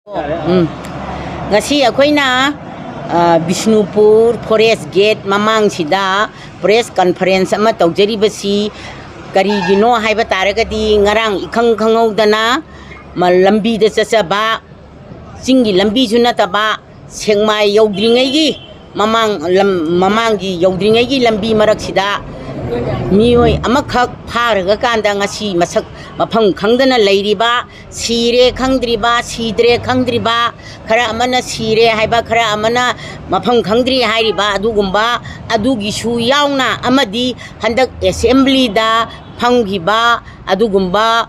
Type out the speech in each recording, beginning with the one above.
ngasi akoina Bishnupur Forest Gate mamang sida press conference ama tawjari basi karigino haiba taragadi ngarang ikhang khanghaudana lambi da chachaba singi lambi juna taba sengmai yaudringai gi mamangi yaudringai gi lambi marak sida mioi amakhak pharga kanda ngasi masak mapham khangdana leiriba sire khangdriba sidre khangdriba khara amana sire haiba khara amana mapham khangdri hairiba adugumba adugi su yauna amadi handak assembly da phanggiba adugumba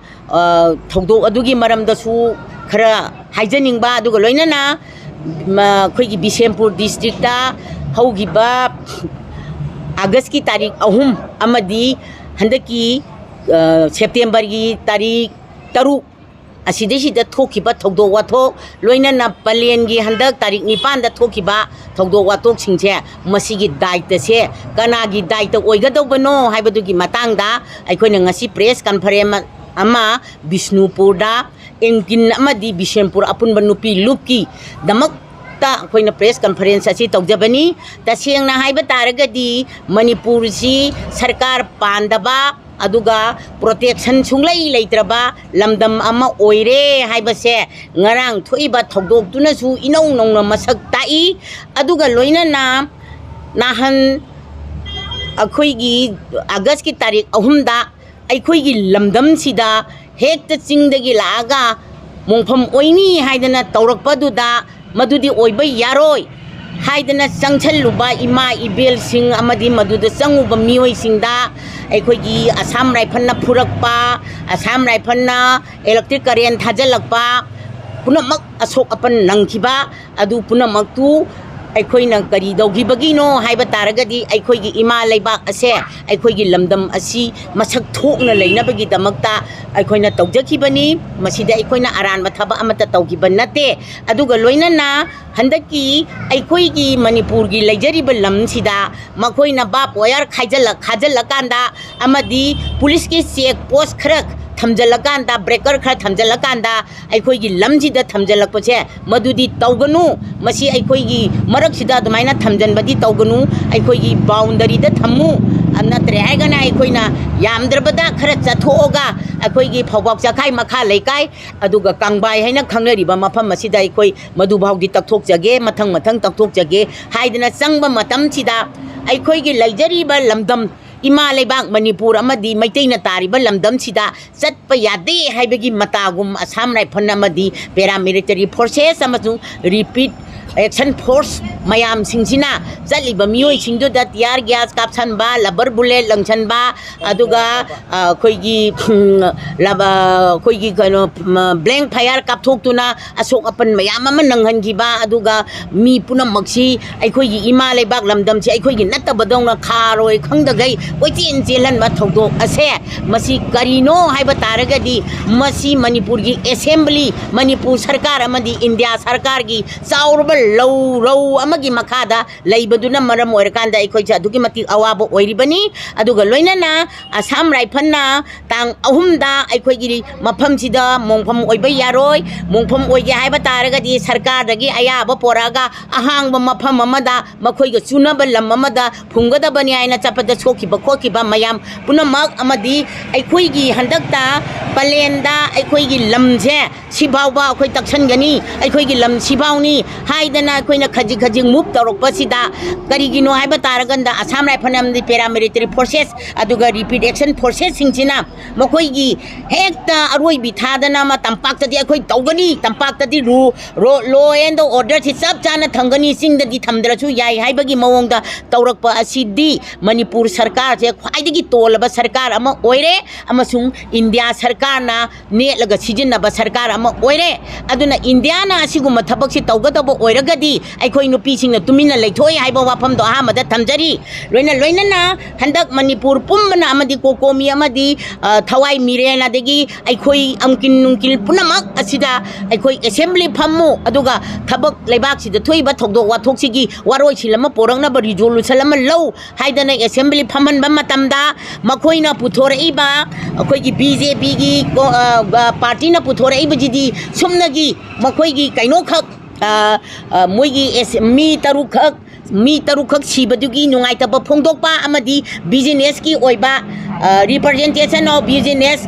thogdok adugi maramda su khara haijaningba aduga loinana khoigi Bisempur district da haugiba August की तारीख अहुम अमदी हंदकी September की तारीख तरुक असिदेसिदा थोखिबा थौदो वाथोक लोइना पलेन की हंदक तारीख 9 दा थोखिबा थौदो वाथोक सिंसे मसिगी दायित्व से कनागी दायित्व ओइगदौबनो हाइबदुगी मतांगदा अइखोइना ngasi प्रेस कॉन्फ्रेंस अमा बिष्णुपुरदा एंकिन अमदी बिशेमपुर अपुनबा नुपी लुपकी दमक अखोइना प्रेस कॉन्फ्रेंस असी तौजबनी तसेंगना हाइबा तारगदी मणिपुर सी सरकार पांदबा अदुगा प्रोटेक्शन सुंगलाई लेत्रबा लमदम अमा ओइरे हाइबसे ngarang thoiba thogdoktuna su inau nongna masak tai aduga loinana nahan अखोइगी अगस्त की तारीख अहुमदा अखोइगी लमदम सिदा हेक्ता चिंगदगी लागा मोंफम ओइनी हाइदना तौरकपदुदा मधुदी ओइबा यारोय हाइदना चंगछलुबा इमा इबेल सिंह अमदी मधुदा चंगुबा मियोय सिंगदा अखोइगी असम राइफलना फुरकपा असम राइफलना इलेक्ट्रिक करेंट थाजलकपा पुनमक अशोक अपन नंगखिबा अदु पुनमकतु अखोइना करी दौगिबगिनो हाइबा तारगदी अखोइगी इमा लेबाक असे अखोइगी लमदम असी मसक थोकना लेनबगी दमकता अखोइना तौजखिबनी मसिदा अखोइना अरानबा थबा अमता तौगिबा नते अदुगा लोइनना हंदकी अखोइगी मणिपुरगी लेजरिबा लमसिदा मखोइना बाप वायर खाजलकांदा अमदी पुलिस की चेक पोस्ट खरक थमजलकांदा ब्रेकर खर थमजलकांदा अखोइगी लमजिदा थमजलकपसे मदुदी तौगनु मसी अखोइगी मरकसिदा अदुमाइना थमजनबदी तौगनु अखोइगी बाउंडरी दा थम्मु नत्रे हाइगना अखोइना यामद्रबदा खर चथोगा अखोइगी फौबाक चखाइ मखा लेकाइ अदुगा कांगबाइ हाइना खंगनरिबा मफम मसिदा अखोइ मधुभाउदी तकथोकजगे मथंग मथंग तकथोकजगे हाइदना चंगबा मतमसिदा अखोइगी लैजरिबा लमदम इमा लेबाक मणिपुर अमदी मैतैना तारिबा लमदम सिदा चटपा यादे हाइबगी मतागुम असम राइफल अमदी पैरामिलिटरी फोर्सेस अमसु रिपीट एक्शन फोर्स मयाम सिंसिना चलिबा मियोय सिंगदुदा टियर गैस कापसनबा लबर बुलेट लंगसनबा अदुगा खोइगी लबा खोइगी कनो ब्लैंक फायर कापथोक्तुना अशोक अपन मयाम अमा नंगहनगिबा अदुगा मी पुनमक्सी अखोइगी इमा लेबाक लमदमसे अखोइगी नत्तबदौना खारोय खंगदगै कोइचेन चेलनबा थौदोक असे मसी करिनो हाइबा तारगदी मसी मणिपुर की असेंबली मणिपुर सरकार अमदी इंडिया सरकार की चाउरबा लौ अमगी मखादा लैबदुना मरम ओइरकांदा अखोइसे अदुगी मति अवाबो ओइरिबनी अदुगा लोइनना असम राइफलना तांग अहुमदा अखोइगी मफमसिदा मोंफम ओइबा यारोय मोंफम ओइगे हाइबा तारगदी सरकार दगी अयाबा पोरागा अहांगबा मफम अमदा मखोइगा चुनबा लम अमदा फुंगदबनी आइना चपदा सोखिबा खोखिबा मयाम पुनमक अमदी अखोइगी हंदकता पलेंदा अखोइगी लमसे सिबावबा अखोइ तक्सनगनी अखोइगी लम सिबावनी हाइदना अखोइना खजि खजि मूव तौरकपसिदा करिगिनो हाइबा तारगंदा असम राइफल अमदी पैरामिलिटरी फोर्सेस अदुगा रिपीट एक्शन फोर्सेस सिंसिना मखोइगी हेक्ता अरोइबी थादना मा तंपाक्तदी अखोइ तौगनी तंपाक्तदी लो एंड ऑर्डर सि सब चाना थंगनी सिंगददी थमद्रसु याइ हाइबगी मवंगदा तौरकपा असिदी मणिपुर सरकार से ख्वाइदगी तोलबा सरकार अमा ओइरे अमसुंग इंडिया सरकार ना नेटलगा सिजिनबा सरकार अमा ओइरे अदुना इंडिया ना असिगुम थबक सि तौगदबो ओइर ꯑꯣꯏꯔꯒꯗꯤ ꯑꯩꯈꯣꯏ ꯅꯨꯄꯤꯁꯤꯡꯅ ꯇꯨꯃꯤꯟꯅ ꯂꯩꯊꯣꯛꯏ ꯍꯥꯏꯕ ꯋꯥꯐꯝꯗꯣ ꯑꯍꯥꯟꯕꯗ ꯊꯝꯖꯔꯤ ꯂꯣꯏꯅꯅ ꯍꯟꯗꯛ ꯃꯅꯤꯄꯨꯔ ꯄꯨꯝꯕꯅ ꯑꯃꯗꯤ ꯀꯣꯀꯣꯃꯤ ꯑꯃꯗꯤ ꯊꯋꯥꯏ ꯃꯤꯔꯦꯟ ꯑꯗꯒꯤ ꯑꯩꯈꯣꯏ ꯑꯃꯀꯤꯟ ꯅꯨꯡꯀꯤꯜ ꯄꯨꯝꯅꯃꯛ ꯑꯁꯤꯗ ꯑꯩꯈꯣꯏ ꯑꯦꯁꯦꯝꯕ꯭ꯂꯤ ꯐꯝꯃꯨ ꯑꯗꯨꯒ ꯊꯕꯛ ꯂꯩꯕꯥꯛꯁꯤꯗ ꯊꯣꯛꯏꯕ ꯊꯧꯗꯣꯛ ꯋꯥꯊꯣꯛꯁꯤꯒꯤ ꯋꯥꯔꯣꯏꯁꯤꯜ ꯑꯃ ꯄꯣꯔꯛꯅꯕ ꯔꯤꯖꯣꯂꯨꯁꯟ ꯑꯃ ꯂꯧ ꯍꯥꯏꯗꯅ ꯑꯦꯁꯦꯝꯕ꯭ꯂꯤ ꯐꯝꯍꯟꯕ ꯃꯇꯝꯗ ꯃꯈꯣꯏꯅ ꯄꯨꯊꯣꯔꯛꯏꯕ ꯑꯩꯈꯣꯏꯒꯤ BJPꯒꯤ ꯄꯥꯔꯇꯤꯅ ꯄꯨꯊꯣꯔꯛꯏꯕꯁꯤꯗꯤ ꯁꯨꯝꯅꯒꯤ ꯃꯈꯣꯏꯒꯤ ꯀꯩꯅꯣꯈꯛ ꯃꯣꯏꯒꯤ ꯃꯤ ꯇꯔꯨꯛꯈꯛ ꯁꯤꯕꯗꯨꯒꯤ ꯅꯨꯡꯉꯥꯏꯇꯕ ꯐꯣꯡꯗꯣꯛꯄ ꯑꯃꯗꯤ ꯕꯤꯖꯤꯅꯦꯁꯀꯤ ꯑꯣꯏꯕ representation of business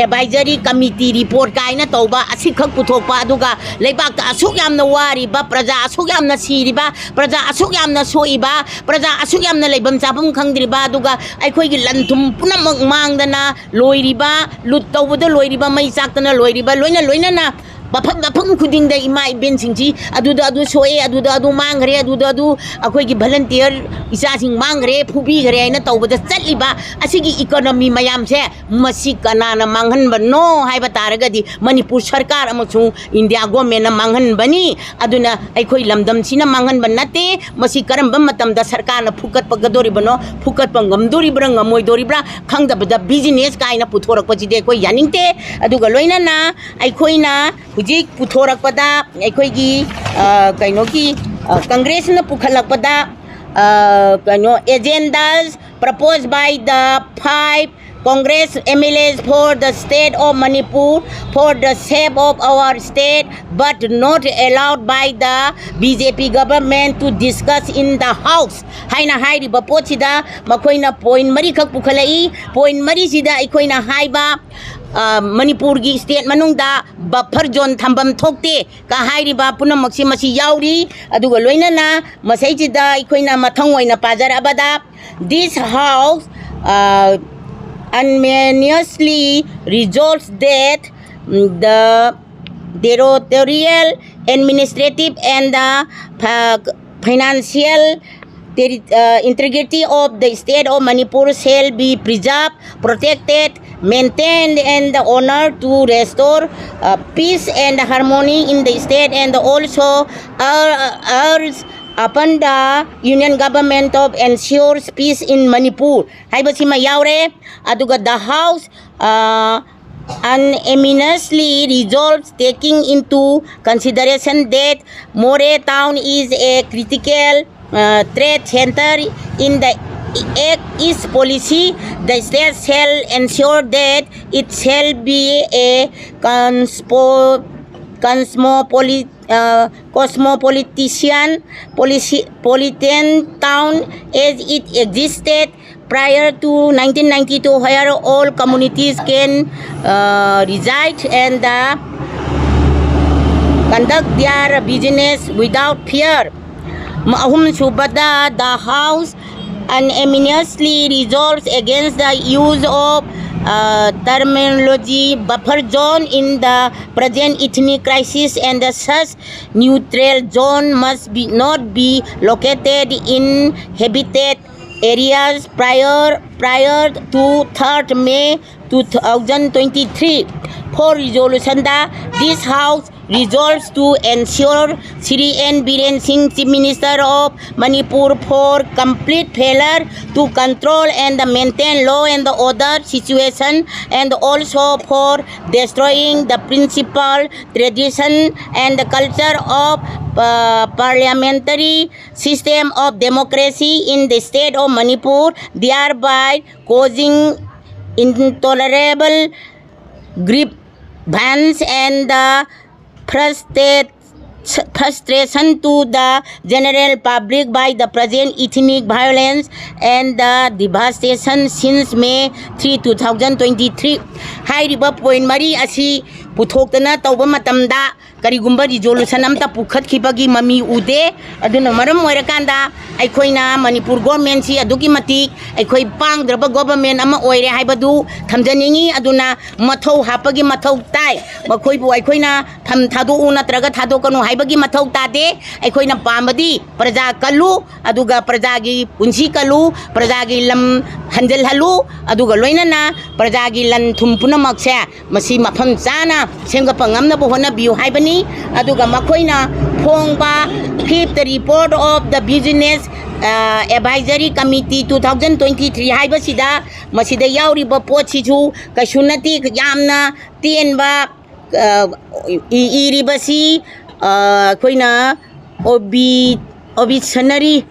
advisory committee report kaina tauba asikhak puthokpa aduga leibakta asuk yamna wariba praja asuk yamna siriba praja asuk yamna soiba praja asuk yamna leibam chabum khangdriba aduga aikhoi gi lanthum punamak mangdana loiriba lut tawbada loiriba mai chaktana loiriba loina na mafam khudingda ima iben singji aduda adu soe aduda adu mangre aduda adu akoi gi volunteer isa sing mangre phubi gre aina tawbada chatliba asigi economy mayam se masi kanana manghan bano haiba taragadi manipur sarkar amachu india government na manghan bani aduna aikoi lamdam sina manghan banate masi karamba matamda sarkar na phukat pagadori bano phukat pangamdori brang amoi dori bra khangdabada business kaina puthorak pachide koi yaningte aduga loina na aikoi na hujik puthorak pada aikoi gi kaino ki congress na pukhalak pada agendas proposed by the 5 Congress MLAs for the state of Manipur for the sake of our state but not allowed by the BJP government to discuss in the house haina hairiba pochida makoina point mari khak pukhalai point mari sida ikoina haiba Manipur gi state manungda buffer zone thambam thokte ka hairiba punamaksi masi yauri aduga loina na masai sida ikoina mathang oina pajar abada this house unanimously resolves that the territorial, administrative and financial integrity of the state of Manipur shall be preserved, protected, maintained and honored to restore peace and harmony in the state and also urge upon the union government of ensures peace in Manipur. Haibasima yaure aduga the house unanimously resolves taking into consideration that More town is a critical trade center in the East policy. The state shall ensure that it shall be a cosmopolitan town as it existed prior to 1992, where all communities can reside and conduct their business without fear. Mahum Subada, the house unanimously resolves against the use of terminology buffer zone in the present ethnic crisis, and such neutral zone must not be located in habitat areas prior to 3rd May 2023. For resolution, this house resolves to ensure Sri N. Biren Singh, Chief Minister of Manipur, for complete failure to control and maintain law and order situation, and also for destroying the principal tradition and the culture of parliamentary system of democracy in the state of Manipur, thereby causing intolerable grievance and frustration to the general public by the present ethnic violence and the devastation since May 3, 2023. Hairiba point mari asi puthokna tawba matamda karigumba resolution amta pukhat khibagi mami ude aduna maram oirakanda aikoina Manipur government si adugi matik aikoi pangdraba government ama oire haibadu thamjaningi aduna mathau hapagi mathau tai makoi bu aikoina tham thadu unatraga thadu kanu haibagi mathau tade aikoina pambadi praja kalu aduga praja gi punsi kalu praja gi lam hanjal halu aduga loina na praja gi lan thum punamak se masi mapham chana semga pangamna bo hona biu haibani ꯍꯥꯏꯕꯅꯤ ꯑꯗꯨꯒ ꯃꯈꯣꯏꯅ ꯐꯣꯡꯕ ꯐꯤꯐth report of the business advisory committee 2023 ꯍꯥꯏꯕꯁꯤꯗ ꯃꯁꯤꯗ ꯌꯥꯎꯔꯤꯕ ꯄꯣꯠꯁꯤꯁꯨ ꯀꯩꯁꯨ ꯅꯠꯇꯦ ꯌꯥꯝꯅ ꯇꯦꯟꯕ ꯏꯔꯤꯕꯁꯤ ꯑꯩꯈꯣꯏꯅ obituary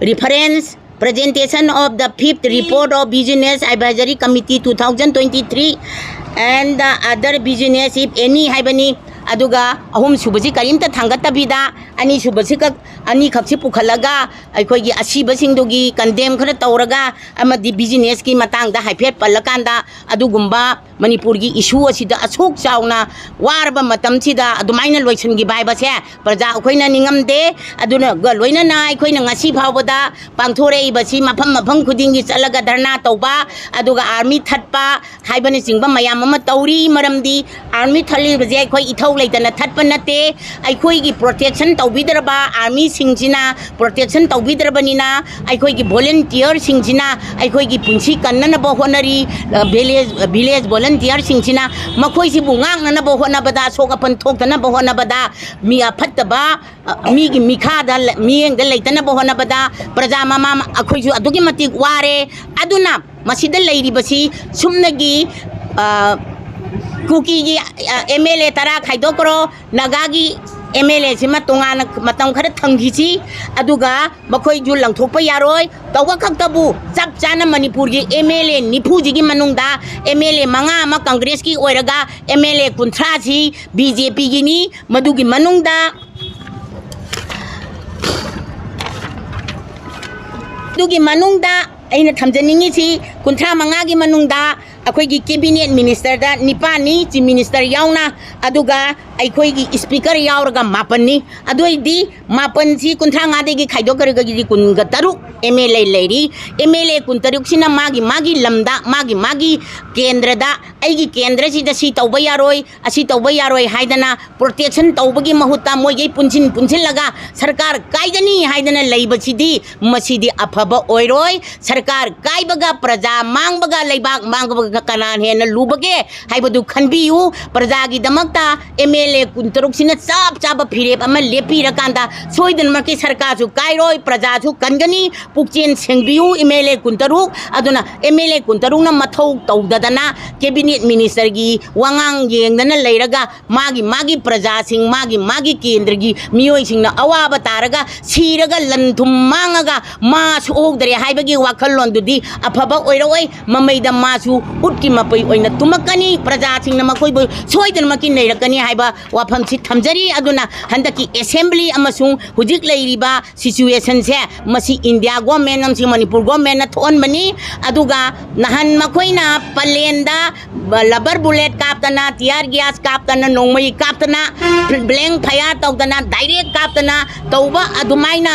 reference presentation of the fifth report of business advisory committee 2023 and the other business if any haibani aduga ahum subasi karimta thangatabida ani subasi ka ani khapsi pukhalaga aikoigi asibasingdogi condemn khara tawraga amadi business ki matang da haifet palakanda adugumba manipur gi issue asida asok chauna warba matam sida adumaina loisan gi baiba se praja akoina ningamde aduna loina na aikoina ngasi phawbada pangthore ibasi mapham khuding gi chalaga dharna tawba aduga army thatpa haibani singba mayam ama tawri maramdi army thali baje akoi ithau leitana thatpa nate aikoi gi protection tawbidraba army singjina protection tawbidrabanina aikoi gi volunteer singjina aikoi gi punchi kannana ba honari village volunteer singjina makoi si bungang na ba honabada soga pan thoktana ba honabada mi aphattaba mi gi mikhada mi engda leitana ba honabada praja mama akoi ju adugi mati ware aduna masida leiribasi sumnagi kuki gi MLA tara khaidokro nagagi MLA sima tongana matam khara thanghichi aduga makhoi ju langthokpa yaroi tawwa khaktabu chap chana manipur gi MLA nifuji gi manungda MLA manga ama congress ki oiraga MLA kunthra ji BJP gi ni madugi manungda dugi manungda aina thamjaningi si kunthra manga gi manungda akoigi cabinet minister da nipani chief minister yauna aduga aikoigi speaker yauraga mapani aduidi mapan si kunthra ngade gi khaidokaraga gi kunga taruk MLA leiri MLA kuntaruk sina magi lamda magi kendra da aigi kendra si da si tawba yaroi haidana protection tawbagi mahuta moigi punchin laga sarkar kaigani haidana leibachidi masidi afaba oiroi sarkar kaibaga praja mangbaga leibak mangbaga kanan hena lubage haibadu khanbiu praja gi damakta MLA kuntaruk sina chaba phirep ama lepi rakanda soidan maki sarkar su kairoi praja su kangani pukchen sengbiu MLA kuntaruk aduna MLA kuntaruk na mathau tawdadana cabinet minister gi wangang yengdana leiraga magi praja sing magi kendra gi miyoi singna awaba taraga siraga lanthum mangaga ma su ogdare haibagi wakhallon dudi afaba oiroi mamaida masu utki mapai oina tumakani praja singna makoi bo soidan maki neirakani haiba wafam si thamjari aduna handaki assembly amasung hujik leiriba situation se masi India government namsi Manipur government na thon bani aduga nahan makoina palenda rubber bullet kaptana tear gas kaptana nongmai kaptana blank fire tawdana direct kaptana tawba adumaina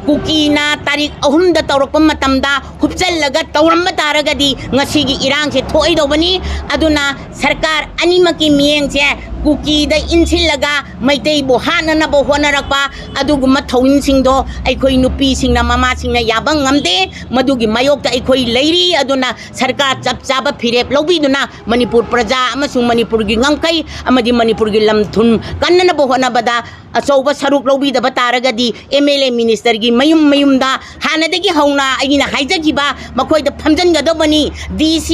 kukina tarik ahum da tawrakpa matamda hupchallaga tawramba taragadi ngasigi irang se thoi dobani aduna sarkar animaki mieng se kuki da insillaga maitei bo hanana bo honarakpa aduguma thawin singdo aikoi nupi singna mama singna yabang ngamde madugi mayokta aikoi leiri aduna sarkar chapchaba phirep lobiduna manipur praja amasung manipur gi ngangkai amadi manipur gi lamthun kannana bo honabada achauba saruk lobidaba taragadi MLA minister gi mayum da hanadagi hauna aina haijagiba makoi da phamjangadobani DC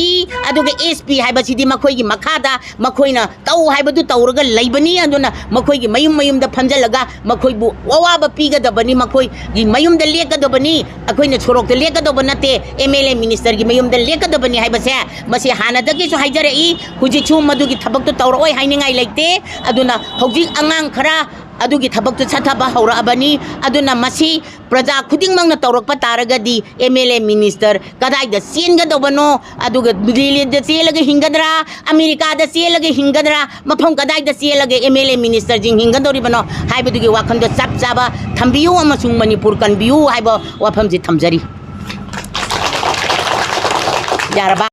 aduga SP haibasidi makoi gi makhada makoina tau haibadu tawraga leibani aduna makoi gi mayum da phamjalaga makoi bu wawaba pigadabani makoi gi mayum da lekadobani akoina chorok da lekadobana te MLA minister gi mayum da lekadobani haibase masi hanadagi su haijarei hujichu madugi thabak to tawroi hainingai leite aduna hojik angang khara adugi thabak to chathaba haura abani aduna masi praja khuding mangna tawrakpa taragadi MLA minister kadai da senga dobano aduga Delhi da selaga hingadra America da selaga hingadra mapham kadai da selaga MLA minister jing hingadori bano haibadugi wakham da chap chaba thambiu amasung Manipur kanbiu haiba wafam ji thamjari yaraba